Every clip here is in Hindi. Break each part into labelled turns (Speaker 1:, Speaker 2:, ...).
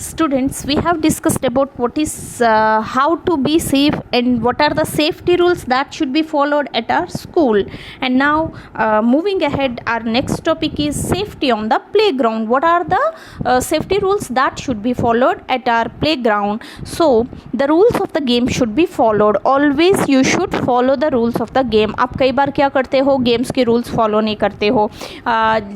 Speaker 1: Students, we have discussed about what is how to be safe and what are the safety rules that should be followed at our school. And now moving ahead, our next topic is safety on the playground. What are the safety rules that should be followed at our playground? So the rules of the game should be followed. Always you should follow the rules of the game. आप कई बार क्या करते हो, गेम्स के रूल्स फॉलो नहीं करते हो.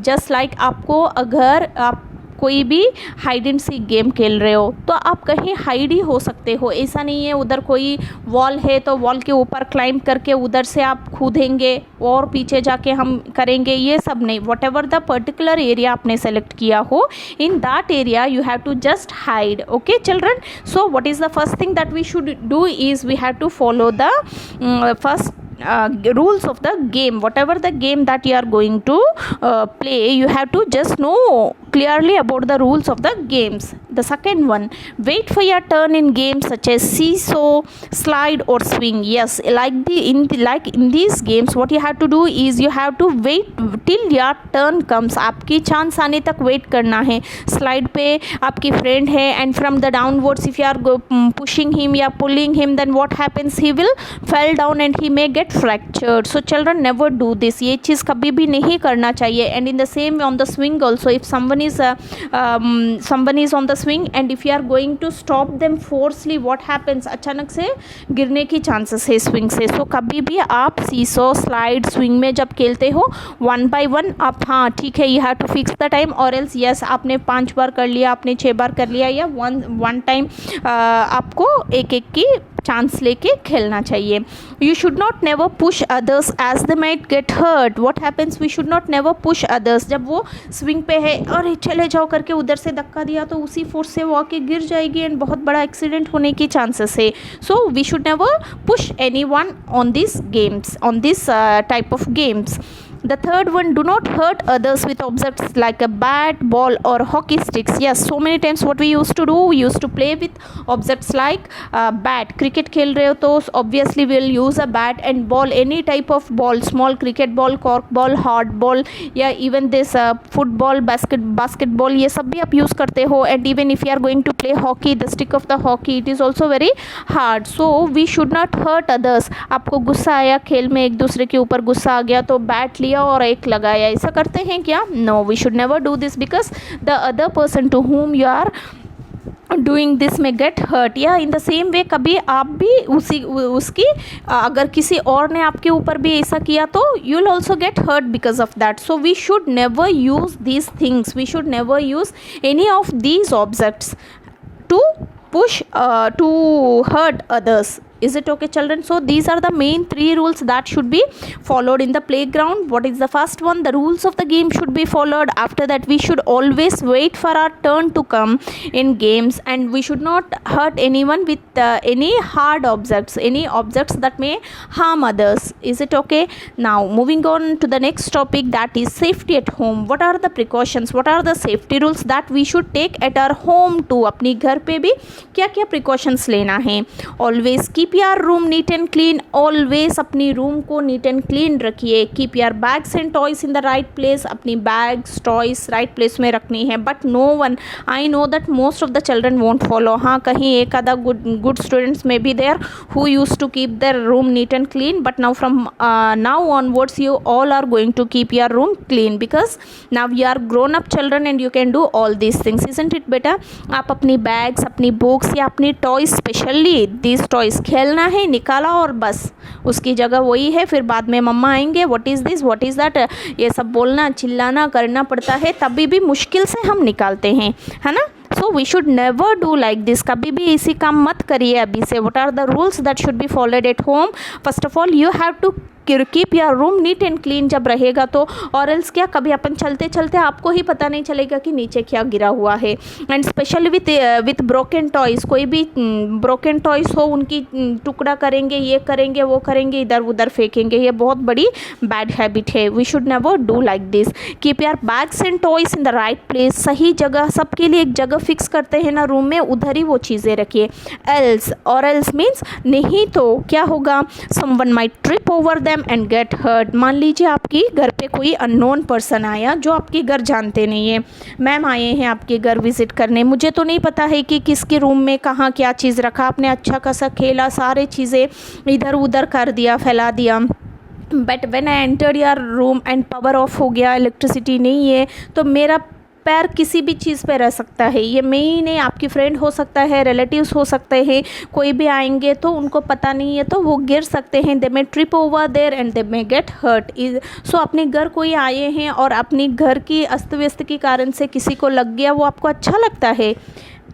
Speaker 1: जस्ट लाइक आपको अगर आप कोई भी हाइड एंड सीक गेम खेल रहे हो तो आप कहीं हाइड ही हो सकते हो. ऐसा नहीं है उधर कोई वॉल है तो वॉल के ऊपर क्लाइंब करके उधर से आप कूदेंगे और पीछे जाके हम करेंगे, ये सब नहीं. Whatever the particular area आपने सेलेक्ट किया हो, in that area you have to just hide. Okay children, so what is the first thing that we should do is we have to follow the first rules of the game. Whatever the game that you are going to play, you have to just know clearly about the rules of the games. The second one, wait for your turn in games such as seesaw, slide or swing. Yes, like in these games what you have to do is you have to wait till your turn comes. आपकी चांस आने तक वेट करना है. स्लाइड पे आपकी फ्रेंड है and from the downwards if you are pushing him या pulling him, then what happens, he will fall down and he may get fractured. So children, never do this. ये चीज़ कभी भी नहीं करना चाहिए. And in the same way on the swing also, if someone is on the swing and if you are going to stop them forcefully, what happens, अचानक से गिरने की चांसेस है स्विंग से. सो कभी भी आप सीसो, स्लाइड, स्विंग में जब खेलते हो 1 by 1 आप, हाँ ठीक है, you have to fix the time और एल्स यस आपने 5 बार कर लिया, आपने 6 बार कर लिया, या वन टाइम आपको एक की चांस लेके खेलना चाहिए. You should not never push others as they might get hurt. What happens, we should not never push others. जब वो स्विंग पे है और चले जाओ करके उधर से धक्का दिया तो उसी फोर्स से वो आके गिर जाएगी एंड बहुत बड़ा एक्सीडेंट होने की चांसेस है. So we should never push anyone on this games, on this type of games. The third one, do not hurt others with objects like a bat, ball or hockey sticks. Yes, so many times what we used to do, we used to play with objects like bat. Cricket खेल रहे हो तो obviously we will use a bat and ball, any type of ball, small cricket ball, cork ball, hard ball, या even this football, basketball, ये सब भी आप use करते हो. And even if you are going to play hockey, the stick of the hockey, it is also very hard. So we should not hurt others. आपको गुस्सा आया खेल में, एक दूसरे के ऊपर गुस्सा आ गया तो बैट लिया और एक लगाया, ऐसा करते हैं क्या? No, we should never do this because the other person to whom you are doing this may get hurt. या इन द सेम वे कभी आप भी उसकी अगर किसी और ने आपके ऊपर भी ऐसा किया तो you will also get hurt because of that. So we should never use these things, we should never use any of these objects to push to hurt others. Is it okay children? So these are the main 3 rules that should be followed in the playground. What is the first one? The rules of the game should be followed. After that we should always wait for our turn to come in games, and we should not hurt anyone with any hard objects, any objects that may harm others. Is it okay? Now moving on to the next topic, that is safety at home. What are the precautions, what are the safety rules that we should take at our home too? अपनी घर पे भी क्या क्या precautions लेना है. Always keep your room neat and clean. Always अपनी रूम को नीट एंड क्लीन रखिए. Keep your bags and toys in the right place. अपनी bags, toys right place में रखनी है. But no one, I know that most of the children won't follow. हाँ, कहीं एक आधा good students may be there who used to keep their room neat and clean, but now from now onwards you all are going to keep your room clean because now you are grown up children and you can do all these things. Isn't it better? आप अपनी bags, अपनी books या अपनी toys, स्पेशली these toys, खेलना है, निकाला और बस उसकी जगह वही है. फिर बाद में मम्मा आएंगे, what is this, what is that, ये सब बोलना चिल्लाना करना पड़ता है, तभी भी मुश्किल से हम निकालते हैं, है ना. So we should never do like this. कभी भी इसी काम मत करिए अभी से. What are the rules that should be followed at home? First of all you have to keep your room neat and clean जब रहेगा तो, और एल्स क्या, कभी अपन चलते चलते आपको ही पता नहीं चलेगा कि नीचे क्या गिरा हुआ है. And specially with broken toys, कोई भी ब्रोकन टॉयज़ हो उनकी टुकड़ा करेंगे, ये करेंगे, वो करेंगे, इधर उधर फेंकेंगे, ये बहुत बड़ी बैड हैबिट है. We should never do like this. Keep your bags and toys in the right place. सही जगह, सबके लिए एक जगह फिक्स करते हैं ना रूम में, उधर ही वो चीज़ें रखिए. एल्स, और एल्स मीन्स नहीं तो क्या होगा, someone might trip over them them and get hurt. मान लीजिए आपकी घर पे कोई अननोन पर्सन आया जो आपके घर जानते नहीं है। मैम आए हैं आपके घर विजिट करने, मुझे तो नहीं पता है कि किसके रूम में कहाँ क्या चीज़ रखा, आपने अच्छा खासा खेला, सारे चीज़ें इधर उधर कर दिया, फैला दिया, but when I entered your room and power of हो गया, इलेक्ट्रिसिटी नहीं है, तो मेरा पैर किसी भी चीज़ पे रह सकता है। ये मैं ही नहीं, आपकी फ्रेंड हो सकता है, रिलेटिव्स हो सकते हैं, कोई भी आएंगे तो उनको पता नहीं है तो वो गिर सकते हैं, they may trip over there and they may get hurt. So अपने घर कोई आए हैं और अपनी घर की अस्त व्यस्त के कारण से किसी को लग गया, वो आपको अच्छा लगता है?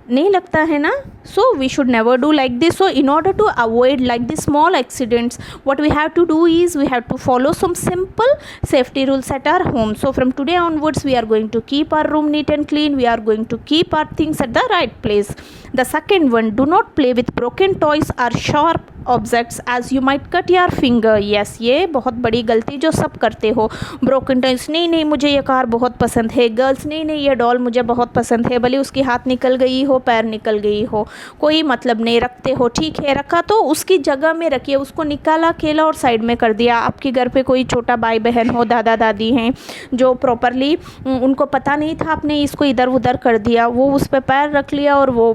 Speaker 1: नहीं लगता है ना। So we should never do like this. So in order to avoid like the small accidents, what we have to do is we have to follow some simple safety rules at our home. So from today onwards we are going to keep our room neat and clean, we are going to keep our things at the right place. The second one, do not play with broken toys or sharp objects as you might cut your finger. Yes, ये बहुत बड़ी गलती जो सब करते हो. ब्रोकन टॉयज, नहीं नहीं मुझे ये कार बहुत पसंद है. गर्ल्स, नहीं नहीं ये डॉल मुझे बहुत पसंद है, भले उसकी हाथ निकल गई हो, पैर निकल गई हो, कोई मतलब नहीं. रखते हो, ठीक है, रखा तो उसकी जगह में रखिए. उसको निकाला, खेला और साइड में कर दिया. आपके घर पे कोई छोटा भाई बहन हो, दादा दादी हैं जो प्रॉपरली उनको पता नहीं था, आपने इसको इधर उधर कर दिया, वो उस पर पैर रख लिया और वो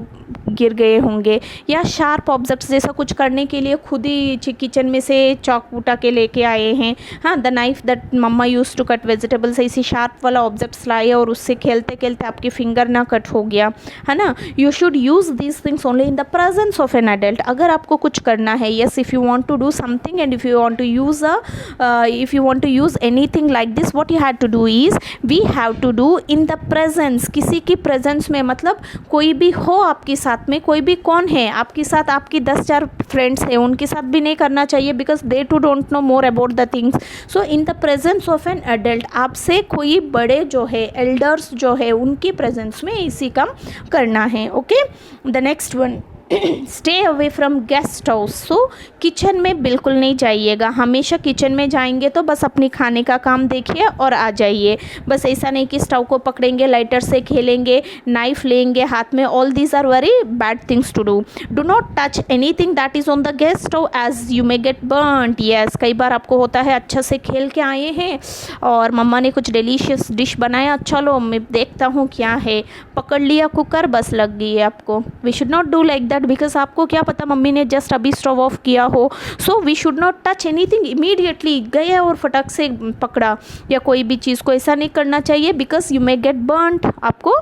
Speaker 1: गिर गए होंगे. या शार्प ऑब्जेक्ट्स जैसा कुछ करने के लिए खुद ही किचन में से चॉक उठा के लेके आए हैं. हाँ, the knife that mama use to cut vegetables, ऐसी शार्प वाला ऑब्जेक्ट्स लाए और उससे खेलते खेलते आपकी फिंगर ना कट हो गया, है ना. You should use these things only in the presence of an adult. अगर आपको कुछ करना है, yes, if you want to do something and if you want to use anything like this, what you have to do is we have to do in the presence. किसी की प्रेजेंस में, मतलब कोई भी हो आपके साथ में, कोई भी कौन है आपके साथ, आपकी 10-4 फ्रेंड्स हैं, उनके साथ भी नहीं करना चाहिए because they too don't know more about the things. So in the presence of an adult, आपसे कोई बड़े जो है, एल्डर्स जो है, उनकी प्रेजेंस में इसी काम करना है. Okay, the next one, stay away from guest house. So kitchen में बिल्कुल नहीं जाइएगा. हमेशा किचन में जाएंगे तो बस अपनी खाने का काम देखिए और आ जाइए. बस ऐसा नहीं कि स्टव को पकड़ेंगे, लाइटर से खेलेंगे, नाइफ लेंगे हाथ में. All these are very bad things to do. Do not touch anything that is on the gas stove as you may get burned. Yes, कई बार आपको होता है, अच्छा से खेल के आए हैं और मम्मा ने कुछ डिलीशियस डिश बनाया, चलो मैं देखता हूँ क्या है, पकड़ लिया कुकर, बस लग गई है आपको. We should not do like that because आपको क्या पता मम्मी ने जस्ट अभी स्टव ऑफ किया हो. So we should not touch anything immediately. गए और फटक से पकड़ा या कोई भी चीज़ को, ऐसा नहीं करना चाहिए because you may gate burned. आपको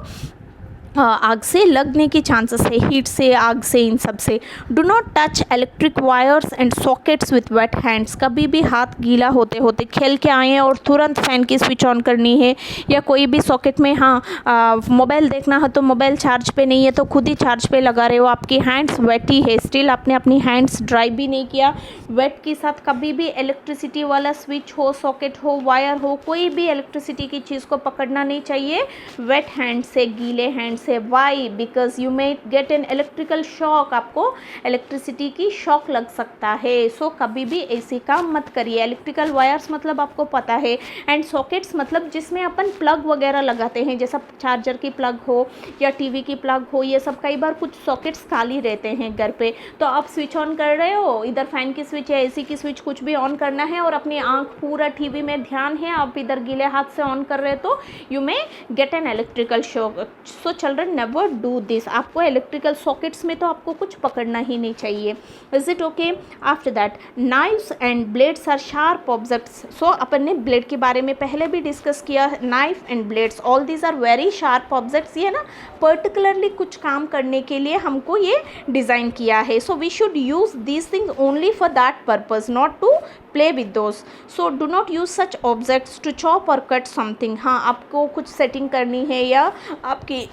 Speaker 1: आग से लगने के चांसेस है, हीट से, आग से, इन सब से. Do not touch electric wires and sockets with wet hands. कभी भी हाथ गीला होते होते खेल के आए हैं और तुरंत फ़ैन की स्विच ऑन करनी है या कोई भी सॉकेट में, हाँ मोबाइल देखना है तो मोबाइल चार्ज पे नहीं है तो खुद ही चार्ज पे लगा रहे हो, आपकी हैंड्स वेटी है, स्टिल आपने अपनी हैंड्स ड्राई भी नहीं किया. वेट के साथ कभी भी इलेक्ट्रिसिटी वाला स्विच हो, सॉकेट हो, वायर हो, कोई भी इलेक्ट्रिसिटी की चीज़ को पकड़ना नहीं चाहिए वेट हैंड से, गीले हैंड से. Why? Because you may get an electrical shock. आपको इलेक्ट्रिसिटी की शॉक लग सकता है. सो कभी भी ऐसी काम मत करिए. इलेक्ट्रिकल वायर्स मतलब आपको पता है, एंड सॉकेट्स मतलब जिसमें अपन प्लग वगैरह लगाते हैं, जैसा चार्जर की प्लग हो या टीवी की प्लग हो, ये सब. कई बार कुछ सॉकेट्स खाली रहते हैं घर पे, तो आप स्विच ऑन कर रहे हो, इधर फैन की स्विच या एसी की स्विच, कुछ भी ऑन करना है और अपनी आंख पूरा टीवी में ध्यान है, आप इधर गीले हाथ से ऑन कर रहे हो तो you may get an electrical shock. So children, never do this. आपको इलेक्ट्रिकल सॉकेट्स में तो आपको कुछ पकड़ना ही नहीं चाहिए. Is it okay? After that, knives and blades are sharp objects. So अपन ने ब्लेड के बारे में पहले भी डिस्कस किया. Knife and blades, all these are very sharp objects. ये ना पर्टिकुलरली कुछ काम करने के लिए हमको ये डिज़ाइन किया है. So we should use these things only for that purpose, not to play with those. So do not use such objects to chop or cut something. हाँ, आपको कुछ सेटिंग करनी है या आपकी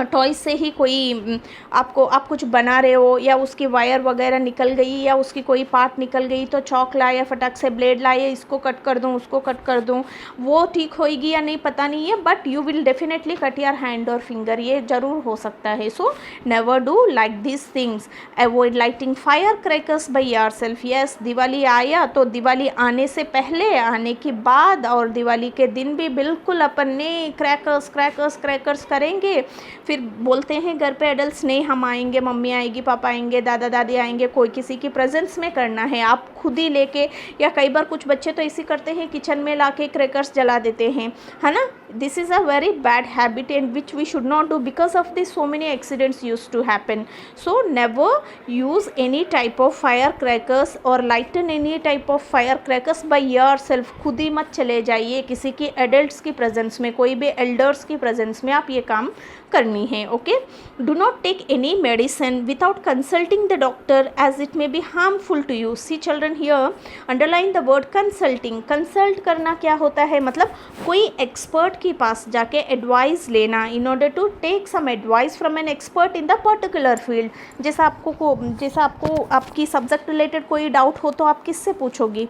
Speaker 1: टॉयज से ही कोई आप कुछ बना रहे हो या उसकी वायर वगैरह निकल गई या उसकी कोई पार्ट निकल गई तो चौक लाए, फटक से ब्लेड लाए, इसको कट कर दूँ, उसको कट कर दूँ, वो ठीक होएगी या नहीं पता नहीं है, but you will definitely cut your hand और फिंगर, ये ज़रूर हो सकता है. So never do like this things. Avoid lighting fire crackers by your self. Yes, Diwali आया तो दिवाली आने से पहले, आने के बाद और दिवाली के दिन भी बिल्कुल अपन ने क्रैकर्स करेंगे. फिर बोलते हैं घर पे एडल्ट्स, नहीं हम आएंगे, मम्मी आएगी, पापा आएंगे, दादा दादी आएंगे, कोई किसी की प्रेजेंस में करना है. आप खुद ही लेके, या कई बार कुछ बच्चे तो ऐसे करते हैं किचन में लाके क्रैकर्स जला देते हैं, है ना. This is a very bad habit and which we should not do because of this so many accidents use to happen. So never use any type of fire crackers और lighten any type of fire crackers by yourself. खुद ही मत चले जाइए किसी की एडल्ट्स की प्रेजेंस में, कोई भी एल्डर्स की प्रेजेंस में आप ये काम करनी है. Okay. Do not take any medicine without consulting the doctor as it may be harmful to you. See children, here underline the word consulting. Consult करना क्या होता है, मतलब कोई एक्सपर्ट के पास जाके एडवाइस लेना in order to take some advice from an expert in the particular field. जैसा आपको आपकी सब्जेक्ट रिलेटेड कोई डाउट हो तो आप किससे पूछोगी,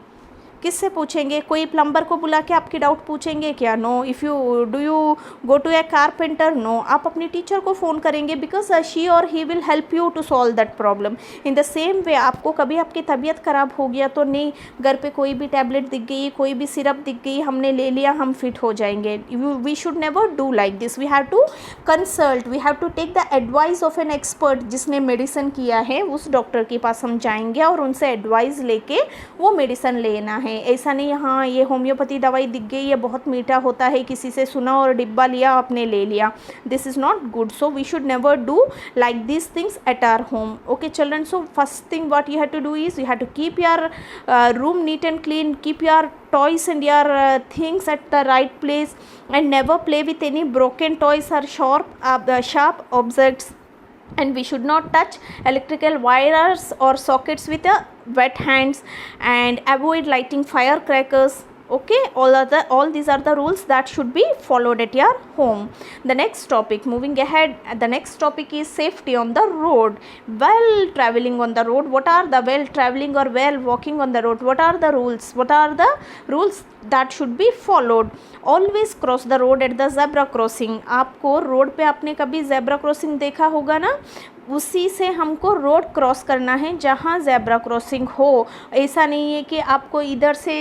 Speaker 1: किससे पूछेंगे? कोई प्लम्बर को बुला के आपकी डाउट पूछेंगे क्या? No. If you do you go to a carpenter? No. आप अपनी टीचर को फ़ोन करेंगे because she or he will help you to solve that problem. In the same way आपको कभी आपकी तबीयत ख़राब हो गया तो नहीं, घर पे कोई भी टैबलेट दिख गई, कोई भी सिरप दिख गई, हमने ले लिया, हम फिट हो जाएंगे. We should never do like this. We have to consult, we have to take the advice of an expert. जिसने मेडिसिन किया है उस डॉक्टर के पास हम जाएंगे और उनसे एडवाइस लेके वो मेडिसिन लेना है. ऐसा नहीं हाँ ये होम्योपैथी दवाई दिख गई, ये बहुत मीठा होता है, किसी से सुना और डिब्बा लिया, आपने ले लिया. This is not good. So we should never do like this things at our home. Okay children. So first thing what you have to do is you have to keep your room neat and clean, keep your toys and your things at the right place, and never play with any broken toys or sharp objects. And we should not touch electrical wires or sockets with wet hands, and avoid lighting firecrackers. Okay, all these are the rules that should be followed at your home. The next topic, moving ahead, the next topic is safety on the road. While traveling on the road, while traveling or while walking on the road, what are the rules? What are the rules that should be followed? Always cross the road at the zebra crossing. आपको रोड पे आपने कभी zebra crossing देखा होगा ना, उसी से हमको रोड क्रॉस करना है जहाँ ज़ेब्रा क्रॉसिंग हो. ऐसा नहीं है कि आपको इधर से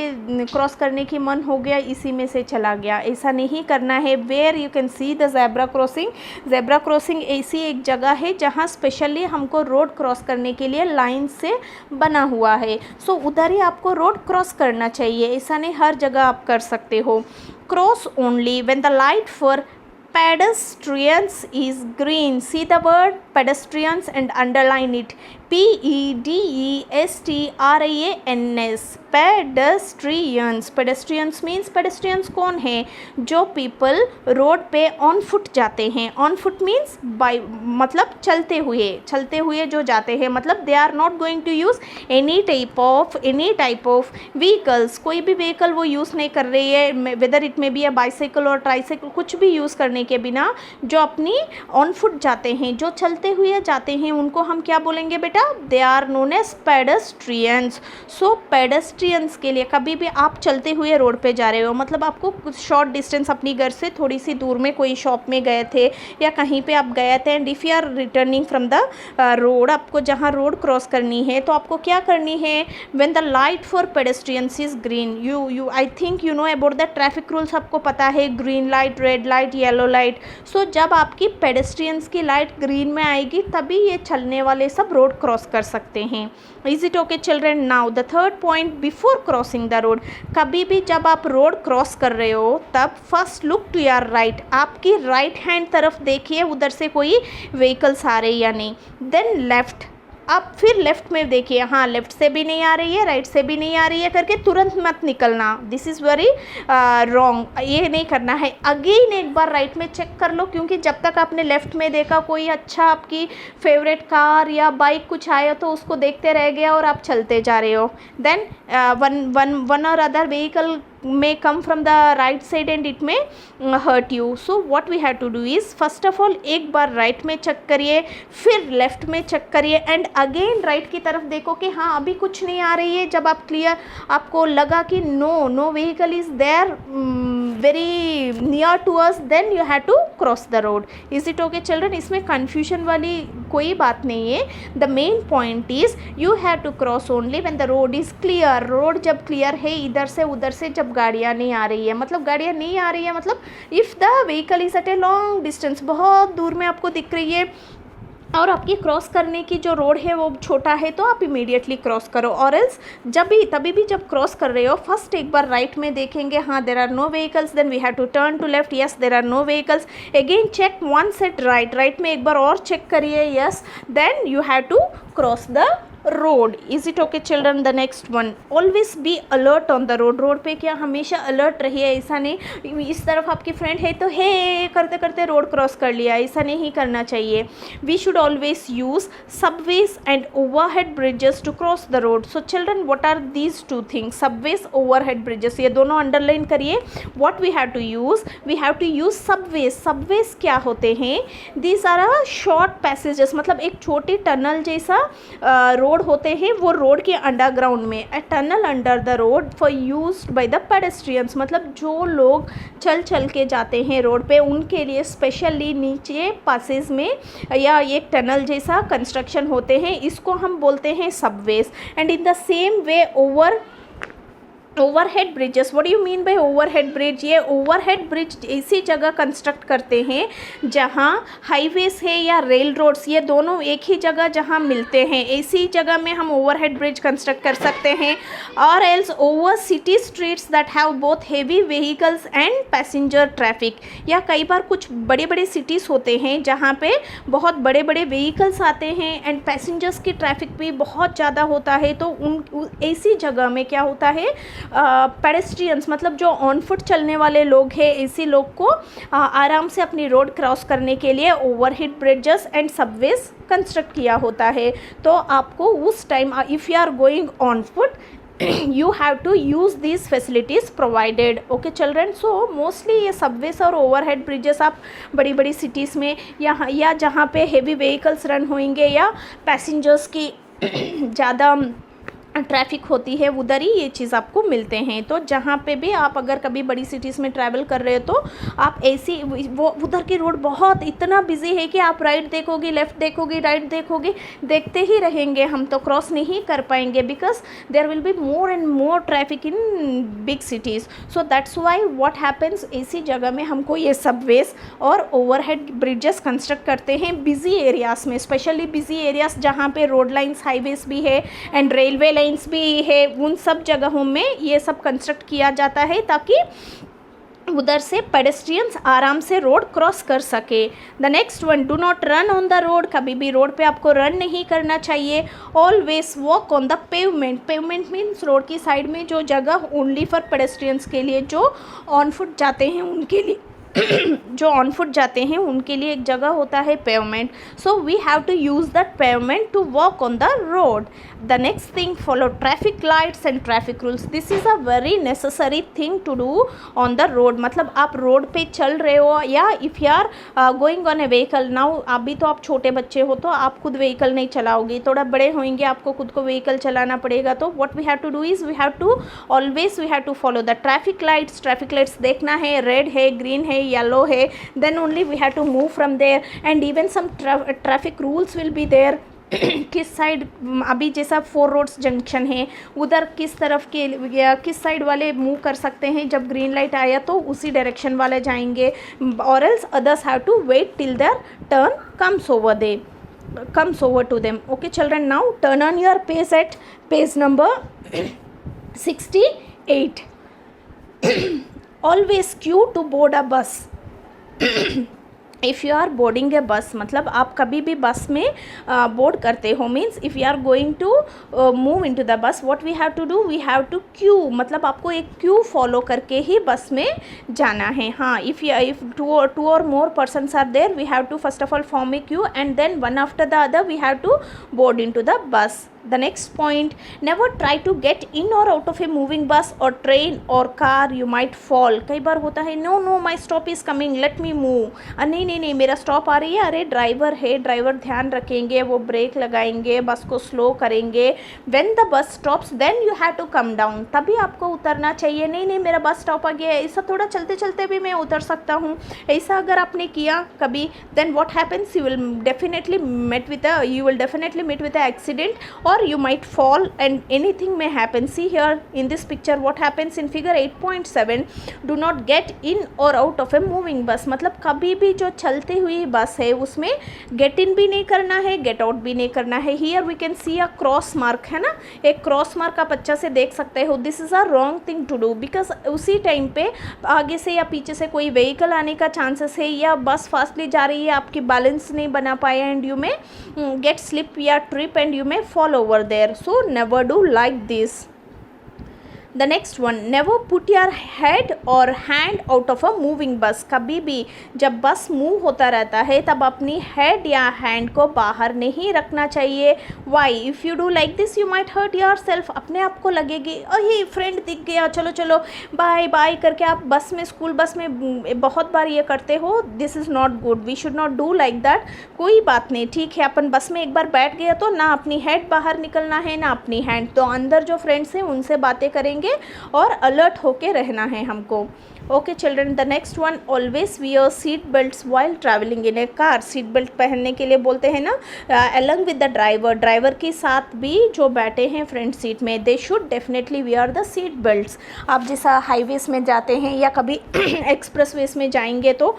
Speaker 1: क्रॉस करने की मन हो गया इसी में से चला गया, ऐसा नहीं करना है. Where you can see the zebra crossing. Zebra crossing ऐसी एक जगह है जहाँ स्पेशली हमको रोड क्रॉस करने के लिए लाइन से बना हुआ है. सो उधर ही आपको रोड क्रॉस करना चाहिए, ऐसा नहीं हर जगह आप कर सकते हो. Cross only when the light for pedestrians is green. See the word pedestrians and underline it. Pedestrians. Pedestrians. Pedestrians means pedestrians कौन है? जो people रोड पे on foot जाते हैं. On foot means by मतलब चलते हुए जो जाते हैं, मतलब they are not going to use any type of vehicles. कोई भी vehicle वो यूज़ नहीं कर रही है, whether it may be a bicycle और tricycle, कुछ भी यूज़ करने के बिना जो अपनी on foot जाते हैं, जो चलते हुए जाते हैं, उनको हम क्या बोलेंगे बेटा? They are known as pedestrians. So pedestrians के लिए कभी भी आप चलते हुए रोड पे जा रहे हो, मतलब आपको कुछ शॉर्ट डिस्टेंस अपनी घर से थोड़ी सी दूर में कोई शॉप में गए थे या कहीं पे आप गए थे, and if you are returning from the road, आपको जहाँ रोड क्रॉस करनी है तो आपको क्या करनी है? When the light for pedestrians is green, you I think you know about the traffic rules, आपको पता है green light, red light, yellow light. So जब आपकी पेडेस्ट्रियंस की लाइट ग्रीन में आएगी तभी ये चलने वाले सब रोड क्रॉस कर सकते हैं. Is it okay children? Now the third point, before crossing the road. कभी भी जब आप रोड क्रॉस कर रहे हो तब first look to your right. आपकी राइट हैंड तरफ देखिए उधर से कोई व्हीकल्स आ रहे या नहीं. देन लेफ्ट, आप फिर लेफ़्ट में देखिए, हाँ लेफ़्ट से भी नहीं आ रही है, राइट से भी नहीं आ रही है करके तुरंत मत निकलना. दिस इज़ वेरी रॉन्ग, ये नहीं करना है. अगेन एक बार राइट में चेक कर लो, क्योंकि जब तक आपने लेफ़्ट में देखा कोई अच्छा आपकी फेवरेट कार या बाइक कुछ आया तो उसको देखते रह गया और आप चलते जा रहे हो. देन वन और other vehicle may come from the right side and it may hurt you. So what we have to do is first of all एक बार राइट में चेक करिए, फिर लेफ्ट में चेक करिए, एंड अगेन राइट की तरफ देखो कि हाँ अभी कुछ नहीं आ रही है. जब आप क्लियर आपको लगा कि no vehicle is there very near to us, then you have to cross the road. Is it okay children? इसमें कन्फ्यूजन वाली कोई बात नहीं है. The main point is you have to cross only when the road is clear. Road जब क्लियर है, इधर से उधर से जब गाड़ियाँ नहीं आ रही है, मतलब गाड़ियाँ नहीं आ रही है, मतलब if the vehicle is at a long distance, बहुत दूर में आपको दिख रही है, और आपकी क्रॉस करने की जो रोड है वो छोटा है तो आप इमीडिएटली क्रॉस करो, और एल्स जब भी तभी भी जब क्रॉस कर रहे हो फर्स्ट एक बार राइट में देखेंगे, हाँ there are no vehicles, then we have to turn to left, yes there are no vehicles, again check once at right में एक बार और चेक करिए, yes, then you have to cross the road. Is it okay children? The next one, always be alert on the road पे क्या हमेशा अलर्ट रहिए, ऐसा नहीं इस तरफ आपकी फ्रेंड है तो हे करते करते रोड क्रॉस कर लिया, ऐसा नहीं करना चाहिए. We should always use subways and overhead bridges to cross the road. So children what are these two things, subways overhead bridges, ये दोनों अंडरलाइन करिए. What we have to use subways क्या होते हैं? These are a short passages, मतलब एक छोटी टनल जैसा रोड होते हैं, वो रोड के अंडरग्राउंड में, a tunnel under the road for used by the pedestrians, मतलब जो लोग चल के जाते हैं रोड पे उनके लिए स्पेशली नीचे पासेज में या एक टनल जैसा कंस्ट्रक्शन होते हैं, इसको हम बोलते हैं subways. And in the same way overhead bridges, what do you mean by overhead bridge? ये ओवरहेड ब्रिज ऐसी जगह कंस्ट्रक्ट करते हैं जहाँ हाईवेज है या रेल रोड्स, ये दोनों एक ही जगह जहाँ मिलते हैं, ऐसी जगह में हम ओवरहेड ब्रिज कंस्ट्रक्ट कर सकते हैं. और else over city streets that have both heavy vehicles and passenger traffic, या कई बार कुछ बड़े बड़े सिटीज़ होते हैं जहाँ पे बहुत बड़े बड़े व्हीकल्स आते हैं एंड पैसेंजर्स की ट्रैफिक भी बहुत ज़्यादा होता है, तो ऐसी जगह में क्या होता है, पेडेस्ट्रियंस मतलब जो ऑन फुट चलने वाले लोग हैं, ऐसे लोग को आराम से अपनी रोड क्रॉस करने के लिए overhead bridges and subways construct किया होता है. तो आपको उस time if you are going on foot you have to use these facilities provided. okay children, so mostly ये सबवेज और ओवरहेड ब्रिजेस आप बड़ी बड़ी सिटीज़ में या जहाँ पे हेवी व्हीकल्स रन होंगे या पैसेंजर्स की ज़्यादा ट्रैफिक होती है उधर ही ये चीज़ आपको मिलते हैं. तो जहाँ पे भी आप अगर कभी बड़ी सिटीज़ में ट्रैवल कर रहे हो तो आप ऐसी वो उधर की रोड बहुत इतना बिजी है कि आप राइट देखोगे, लेफ़्ट देखोगे, राइट देखोगे, देखते ही रहेंगे, हम तो क्रॉस नहीं कर पाएंगे because there will be more and more traffic in big cities. So that's why what happens, ऐसी जगह में हमको ये सबवेज और ओवरहेड ब्रिजेस कंस्ट्रक्ट करते हैं बिजी एरियाज़ में, स्पेशली बिजी एरियाज़ जहाँ पे रोड लाइन्स हाईवेज भी है एंड रेलवे भी है, उन सब जगहों में ये सब कंस्ट्रक्ट किया जाता है ताकि उधर से पेडेस्ट्रियंस आराम से रोड क्रॉस कर सके. The next one, do not run on the road, कभी भी रोड पे आपको रन नहीं करना चाहिए. Always walk on the pavement means road की साइड में जो जगह ओनली फॉर पेडेस्ट्रियंस के लिए, जो ऑन फुट जाते हैं उनके लिए जो ऑन फुट जाते हैं उनके लिए एक जगह होता है pavement. So we have to use that pavement to walk on the road. The next thing, follow traffic lights and traffic rules. This is a very necessary thing to do on the road. मतलब आप रोड पे चल रहे हो या if you are going on a vehicle, now अभी तो आप छोटे बच्चे हो तो आप खुद व्हीकल नहीं चलाओगे, थोड़ा बड़े होंगे आपको खुद को व्हीकल चलाना पड़ेगा. तो what we have to do is we have to follow the traffic lights देखना है, रेड है, ग्रीन है, yellow है, then only we have to move from there. and even some traffic rules will be there. किस साइड, अभी जैसा 4 रोड्स जंक्शन है उधर किस तरफ के या किस साइड वाले मूव कर सकते हैं, जब ग्रीन लाइट आया तो उसी डायरेक्शन वाले जाएंगे, और else others have to wait till their turn comes over to them. okay children, now turn on your page at page number 68. always queue to board a bus. If you are boarding a bus, मतलब आप कभी भी बस में बोर्ड करते हो, means if you are going to move into the bus, what we have to do, we have to queue, मतलब आपको एक क्यू फॉलो करके ही बस में जाना है. हाँ, इफ़ टू और more persons are there, we have to first of all form a queue and then one after the other we have to board into the bus. The next point, never try to get in or out of a moving bus or train or car, you might fall. कई बार होता है, no my stop is coming, let me move. नहीं मेरा स्टॉप आ रही है, अरे ड्राइवर है, ड्राइवर ध्यान रखेंगे, वो ब्रेक लगाएंगे, बस को स्लो करेंगे. when the bus stops then you have to come down, तभी आपको उतरना चाहिए. नहीं मेरा बस स्टॉप आ गया है, ऐसा थोड़ा चलते चलते भी मैं उतर सकता हूँ, ऐसा अगर आपने किया कभी, then what happens, you will definitely meet with a accident or or you might fall and anything may happen. See here in this picture what happens in figure 8.7, do not get in or out of a moving bus. मतलब कभी भी जो चलती हुई बस है उसमें get in भी नहीं करना है, get out भी नहीं करना है. Here we can see a cross mark, है ना, एक क्रॉस मार्क आप अच्छा से देख सकते हो. This is a wrong thing to do because उसी टाइम पे आगे से या पीछे से कोई व्हीकल आने का चांसेस है या बस फास्टली जा रही है, आपकी बैलेंस नहीं बना पाया एंड यू में get slip या trip and you may fall over there. So never do like this. The next one, never put your head or hand out of a moving bus. कभी भी जब बस मूव होता रहता है तब अपनी हेड या हैंड को बाहर नहीं रखना चाहिए. Why? If you do like this you might hurt yourself. अपने आप को लगेगी अरे फ्रेंड दिख गया, चलो चलो बाय बाय करके आप बस में, स्कूल बस में बहुत बार ये करते हो. This is not good. We should not do like that. कोई बात नहीं, ठीक है, अपन बस में एक बार बैठ गया तो ना अपनी हेड बाहर निकलना है ना अपनी हैंड. तो अंदर जो फ्रेंड्स हैं उनसे बातें करेंगे और अलर्ट होके रहना है हमको. Okay children, the next one, always wear seat belts while travelling in A car. Seat belt पहनने के लिए बोलते हैं ना, along with the driver. Driver के साथ भी जो बैठे हैं फ्रंट सीट में they should definitely wear the seat belts. आप जैसा हाईवेज में जाते हैं या कभी एक्सप्रेस वेज में जाएंगे तो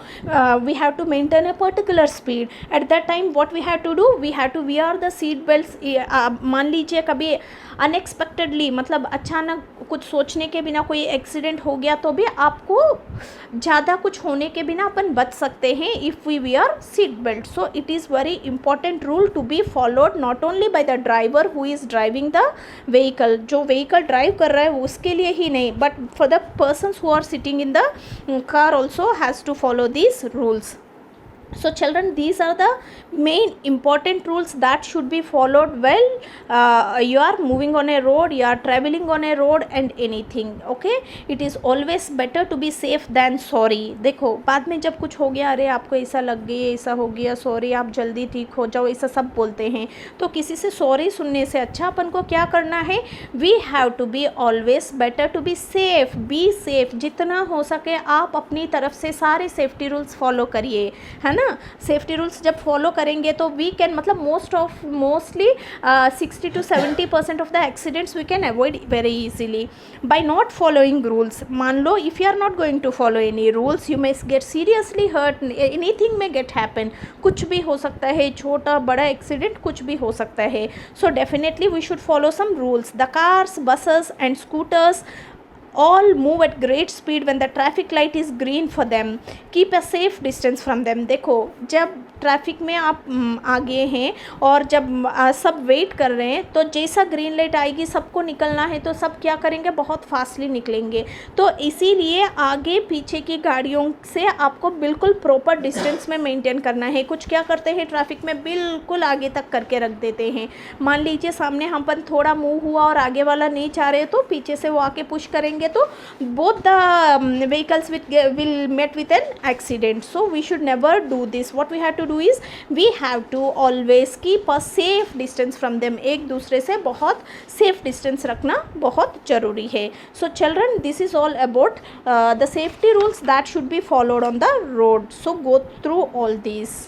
Speaker 1: we have to maintain a particular speed. At that time what we have to do, we have to wear the seat belts. मान लीजिए कभी अनएक्सपेक्टेडली, मतलब अचानक कुछ सोचने के बिना कोई एक्सीडेंट हो गया तो भी आपको ज़्यादा कुछ होने के बिना अपन बच सकते हैं if we wear seat belt. So it is very important rule to be followed not only by the driver who is driving the vehicle. जो व्हीकल ड्राइव कर रहा है उसके लिए ही नहीं, but for the persons who are sitting in the car also has to follow these rules. So children, these are the main important rules that should be followed while you are moving on a road, you are traveling on a road and anything. Okay, it is always better to be safe than sorry. देखो बाद में जब कुछ हो गया, अरे आपको ऐसा लग गया, ऐसा हो गया, सॉरी, आप जल्दी ठीक हो जाओ, ऐसा सब बोलते हैं. तो किसी से सॉरी सुनने से अच्छा अपन को क्या करना है, we have to be always better to be safe. Be safe, जितना हो सके आप अपनी तरफ से सारे सेफ्टी रूल्स फॉलो करिए, है ना. सेफ्टी रूल्स जब फॉलो करेंगे तो वी कैन, मतलब mostly 60 to 70% of the accidents we can avoid very easily by not following rules. मान लो if you are not going to follow any rules you may get seriously hurt, anything may get happen. कुछ भी हो सकता है, छोटा बड़ा एक्सीडेंट कुछ भी हो सकता है. So definitely we should follow some rules. The cars, buses and scooters all move at great speed when the traffic light is green for them. Keep a safe distance from them. देखो जब ट्रैफिक में आप आगे हैं और जब सब वेट कर रहे हैं तो जैसा ग्रीन लाइट आएगी सबको निकलना है तो सब क्या करेंगे, बहुत फास्टली निकलेंगे. तो इसीलिए आगे पीछे की गाड़ियों से आपको बिल्कुल प्रॉपर डिस्टेंस में मेंटेन करना है. कुछ क्या करते हैं ट्रैफिक में, बिल्कुल आगे तक करके रख देते हैं. मान लीजिए सामने हम पर थोड़ा मूव हुआ और आगे वाला नहीं चाह रहे तो पीछे से वो आके पुश करेंगे तो both the vehicles will met with an accident. So we should never do this. What we have to do is we have to always keep a safe distance from them. एक दूसरे से बहुत safe distance रखना बहुत ज़रूरी है. So children, this is all about the safety rules that should be followed on the road. So go through all these.